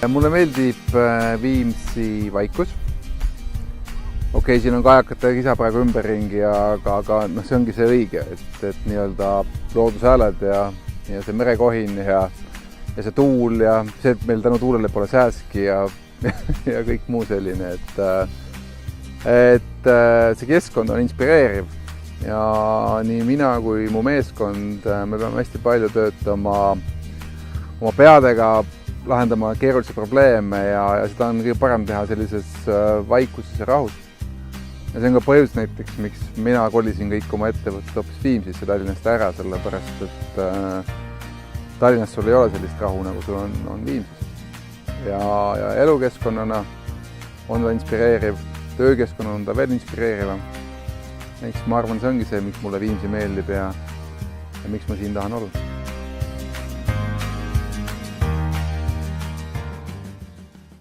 Mulle meeldib Viimsi vaikus. Okei, siin on kajakate kisa praegu ümberringi, aga see ongi see õige, et nii-öelda loodushääled ja see merekohin ja see tuul ja see, et meil tänu tuulele pole sääski ja kõik muu selline, et see keskkond on inspireeriv ja nii mina kui mu meeskond, me peame hästi palju töötama oma peadega, lahendama keerulisi probleeme ja seda on kõige parem teha sellises vaikuses ja rahus. Ja see on ka põhjus näiteks, miks mina kolisin kõik oma ettevõtted hoopis Viimsisse Tallinnast ära, sellepärast et Tallinnas sul ei ole sellist rahu, nagu sul on Viimsis. Ja elukeskkonnana on ta inspireeriv, töökeskkonnana on ta veel inspireerivam. Eks ma arvan, see ongi see, miks mulle Viimsi meeldib ja miks ma siin tahan olla.